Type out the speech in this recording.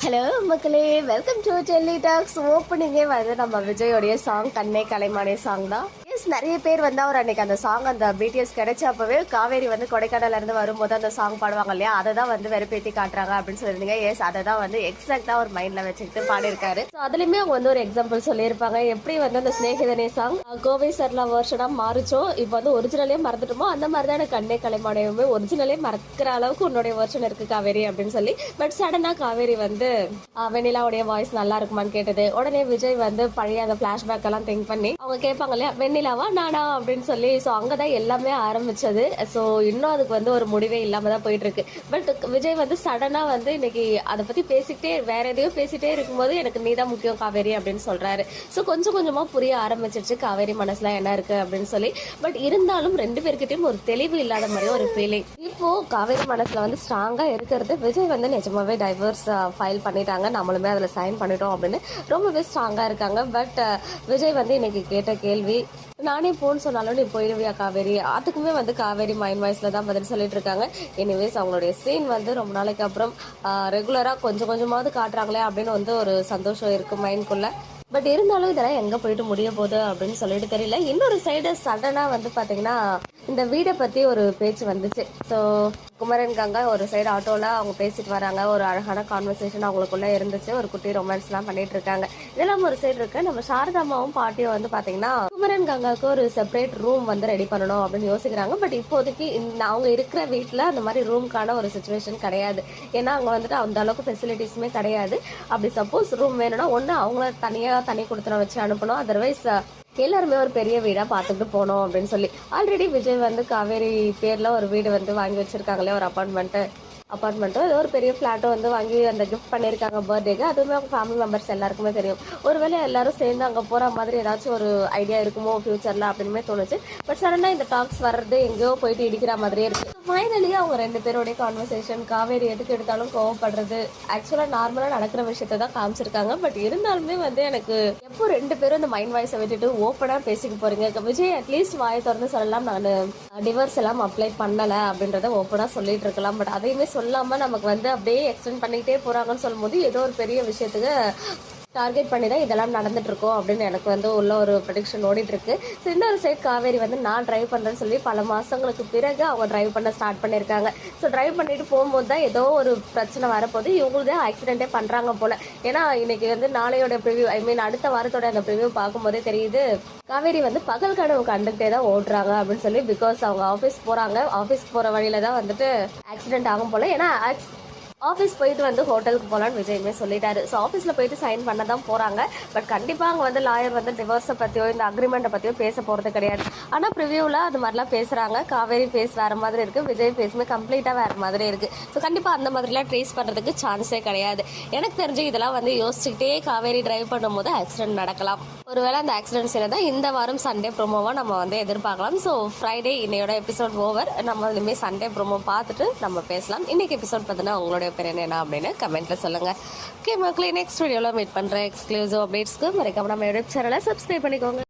Hello மக்களே, welcome to Delhi tax. ஓப்பனிங்கே வந்து நம்ம விஜயோடைய சாங் கண்ணே கலைமானே சாங் தான். எஸ், நிறைய பேர் வந்து அவர் அன்னைக்கு அந்த சாங் அந்த பிடிஎஸ் கிடைச்சப்பவே காவேரி வந்து கொடைக்கானல்ல இருந்து வரும்போது அந்த சாங் பாடுவாங்க இல்லையா, அதை தான் வந்து வெறுப்பேற்றி காட்டுறாங்க அப்படின்னு சொல்லியிருந்தீங்க. எஸ், அதை தான் வந்து எக்ஸாக்டா ஒரு மைண்ட்ல வச்சுக்கிட்டு பாடியிருக்காரு. ஸோ அதுலயுமே அவங்க வந்து ஒரு எக்ஸாம்பிள் சொல்லியிருப்பாங்க. எப்படி வந்து அந்த ஸ்நேகிதனே சாங் கோவை சர்லா வருஷனா மாறிச்சோ, இப்போ வந்து ஒரிஜினலே மறந்துட்டோமோ, அந்த மாதிரி தான் எனக்கு கண்ணே கலைமானையுமே ஒரிஜினலே மறக்கிற அளவுக்கு உன்னுடைய வருஷன் இருக்கு காவேரி அப்படின்னு சொல்லி. பட் சடனா காவேரி வந்து வெண்ணிலாவுடைய வாய்ஸ் நல்லா இருக்குமான்னு கேட்டது. உடனே விஜய் வந்து பழைய அந்த பிளாஷ்பேக் எல்லாம் திங்க் பண்ணி அவங்க கேட்பாங்க இல்லையா, வெண்ணிலாவா நானா அப்படின்னு சொல்லி. ஸோ அங்கதான் எல்லாமே ஆரம்பிச்சது. ஸோ இன்னும் அதுக்கு வந்து ஒரு முடிவே இல்லாம தான் போயிட்டு இருக்கு. பட் விஜய் வந்து சடனா வந்து இன்னைக்கு அதை பத்தி பேசிக்கிட்டே வேற எதையோ பேசிட்டே இருக்கும்போது எனக்கு நீதான் முக்கியம் காவேரி அப்படின்னு சொல்றாரு. ஸோ கொஞ்சம் கொஞ்சமா புரிய ஆரம்பிச்சிருச்சு காவேரி மனசுல என்ன இருக்கு அப்படின்னு சொல்லி. பட் இருந்தாலும் ரெண்டு பேர்கிட்டயும் ஒரு தெளிவு இல்லாத மாதிரி ஒரு ஃபீலிங். இப்போ காவேரி மனசுல வந்து ஸ்ட்ராங்கா இருக்கிறது விஜய் வந்து நிஜமாவே டைவர்ஸ் ஃபைல் பண்ணிட்டாங்க, நம்மளுமே அதில் சைன் பண்ணிட்டோம் அப்படின்னு ரொம்பவே ஸ்ட்ராங்காக இருக்காங்க. பட் விஜய் வந்து இன்னைக்கு கேட்ட கேள்வி, நானே போன்னு சொன்னாலும் நீ போயிடுவியா காவேரி, அதுக்குமே வந்து காவேரி மைண்ட் வாய்ஸ்ல தான் பதில் சொல்லிட்டு இருக்காங்க. எனிவேஸ், அவங்களுடைய சீன் வந்து ரொம்ப நாளைக்கு அப்புறம் ரெகுலராக கொஞ்சம் கொஞ்சமாவது காட்டுறாங்களே அப்படின்னு வந்து ஒரு சந்தோஷம் இருக்கு மைண்ட்குள்ள. பட் இருந்தாலும் இதெல்லாம் எங்கே போயிட்டு முடிய போகுது அப்படின்னு சொல்லிட்டு தெரியல. இன்னொரு சைடு சடனாக வந்து பார்த்தீங்கன்னா இந்த வீடை பற்றி ஒரு பேச்சு வந்துச்சு. ஸோ குமரன் கங்கா ஒரு சைடு ஆட்டோவில் அவங்க பேசிட்டு வராங்க. ஒரு அழகான கான்வர்சேஷன் அவங்களுக்குள்ள இருந்துச்சு. ஒரு குட்டி ரொமான்ஸ்லாம் பண்ணிட்டு இருக்காங்க. இதெல்லாம் ஒரு சைடு இருக்கு. நம்ம சாரதாமாவும் பாட்டியும் வந்து பார்த்தீங்கன்னா குமரன் கங்காவுக்கு ஒரு செப்பரேட் ரூம் வந்து ரெடி பண்ணணும் அப்படின்னு யோசிக்கிறாங்க. பட் இப்போதைக்கு அவங்க இருக்கிற வீட்டில் அந்த மாதிரி ரூம்க்கான ஒரு சுச்சுவேஷன் கிடையாது. ஏன்னா அங்கே வந்துட்டு அந்த அளவுக்கு ஃபெசிலிட்டிஸுமே கிடையாது. அப்படி சப்போஸ் ரூம் வேணும்னா ஒன்று அவங்கள தனி கொடுத்துன வச்சு அனுப்பணும், அதர்வைஸ் எல்லாருமே ஒரு பெரிய வீடா பார்த்துட்டு போனோம் அப்படின்னு சொல்லி. ஆல்ரெடி விஜய் வந்து காவேரி பேர்ல ஒரு வீடு வந்து வாங்கி வச்சிருக்காங்களே, ஒரு அப்பார்ட்மெண்ட்டோ ஏதோ ஒரு பெரிய ஃப்ளாட்டோ வந்து வாங்கி அந்த கிஃப்ட் பண்ணியிருக்காங்க பர்த்டேக்கு. அதுவுமே அவங்க ஃபேமிலி மெம்பர்ஸ் எல்லாருக்குமே தெரியும். ஒருவேளை எல்லாரும் சேர்ந்து அங்கே போகிற மாதிரி ஏதாச்சும் ஒரு ஐடியா இருக்குமோ ஃபியூச்சரில் அப்படின்னு தோணுச்சு. பட் சடனாக இந்த டாக்ஸ் வர்றது எங்கேயோ போயிட்டு இடிக்கிற மாதிரியே இருக்கு. ஃபைனலி அவங்க ரெண்டு பேருடைய கான்வர்சேஷன், காவேரி எதுக்கு எடுத்தாலும் கோவப்படுறது, ஆக்சுவலாக நார்மலாக நடக்கிற விஷயத்தை தான் காமிச்சிருக்காங்க. பட் இருந்தாலுமே வந்து எனக்கு எப்போ ரெண்டு பேரும் இந்த மைண்ட் வாய்ஸை விட்டுட்டு ஓப்பனாக பேசிக்க போறீங்க, விஜய் அட்லீஸ்ட் வாயை திறந்து சொல்லலாம் நான் டிவோர்ஸ் எல்லாம் அப்ளை பண்ணலை அப்படின்றத ஓப்பனாக சொல்லிட்டு இருக்கலாம். பட் அதையுமே சொல்லாம நமக்கு வந்து அப்படியே எக்ஸ்டெண்ட் பண்ணிக்கிட்டே போறாங்கன்னு சொல்லும் போது ஏதோ ஒரு பெரிய விஷயத்துக்கு டார்கெட் பண்ணி தான் இதெல்லாம் நடந்துட்டு இருக்கோம் அப்படின்னு எனக்கு வந்து உள்ள ஒரு ப்ரெடிக்ஷன் ஓடிட்டு இருக்கு. ஸோ இந்த ஒரு சைட் காவேரி வந்து நான் டிரைவ் பண்ணுறேன்னு சொல்லி பல மாதங்களுக்கு பிறகு அவங்க டிரைவ் பண்ண ஸ்டார்ட் பண்ணியிருக்காங்க. ஸோ டிரைவ் பண்ணிட்டு போகும்போது தான் ஏதோ ஒரு பிரச்சனை வரப்போது இவங்களுதே ஆக்சிடென்ட்டே பண்ணுறாங்க போல. ஏன்னா இன்னைக்கு வந்து நாளையோட ப்ரிவியூ, அடுத்த வாரத்தோட அந்த ப்ரிவியூ பார்க்கும்போதே தெரியுது காவேரி வந்து பகல் கனவு கண்டுகிட்டே தான் ஓடுறாங்க அப்படின்னு சொல்லி. பிகாஸ் அவங்க ஆஃபீஸ் போகிற வழியில தான் வந்துட்டு ஆக்சிடென்ட் ஆகும் போல. ஏன்னா ஆஃபீஸ் போயிட்டு வந்து ஹோட்டலுக்கு போகலான்னு விஜயுமே சொல்லிட்டாரு. ஸோ ஆஃபீஸில் போயிட்டு சைன் பண்ண தான் போகிறாங்க. பட் கண்டிப்பாக அங்கே வந்து லாயர் வந்து டிவோர்ஸை பற்றியோ இந்த அக்ரிமெண்ட்டை பற்றியோ பேச போகிறது கிடையாது. ஆனால் ப்ரிவியூவில் அது மாதிரிலாம் பேசுகிறாங்க. காவேரி ஃபேஸ் வேறு மாதிரி இருக்குது, விஜய் ஃபேஸுமே கம்ப்ளீட்டாக வேறு மாதிரி இருக்குது. ஸோ கண்டிப்பாக அந்த மாதிரிலாம் ட்ரேஸ் பண்ணுறதுக்கு சான்ஸே கிடையாது. எனக்கு தெரிஞ்சு இதெல்லாம் வந்து யோசிச்சுக்கிட்டே காவேரி டிரைவ் பண்ணும்போது ஆக்சிடென்ட் நடக்கலாம். ஒருவேளை அந்த ஆக்சிடென்ட் சீனை தான் இந்த வாரம் சண்டே ப்ரோமோவாக நம்ம வந்து எதிர்பார்க்கலாம். ஸோ ஃப்ரைடே இன்னையோட எபிசோட் ஓவர். நம்ம இனிமேல் சண்டே ப்ரோமோ பார்த்துட்டு நம்ம பேசலாம். இன்னைக்கு எபிசோட் பார்த்தீங்கன்னா உங்களுடைய பேர் என்ன அப்படின்னு கமெண்ட்ல சொல்லுங்க. ஓகே மக்களே, நெக்ஸ்ட் வீடியோவில் மீட் பண்ணுறேன். எக்ஸ்க்ளூசிவ் அப்டேட்ஸ்க்கு மறக்காம நம்ம யூடியூப் சேனலை சப்ஸ்கிரைப் பண்ணிக்கோங்க.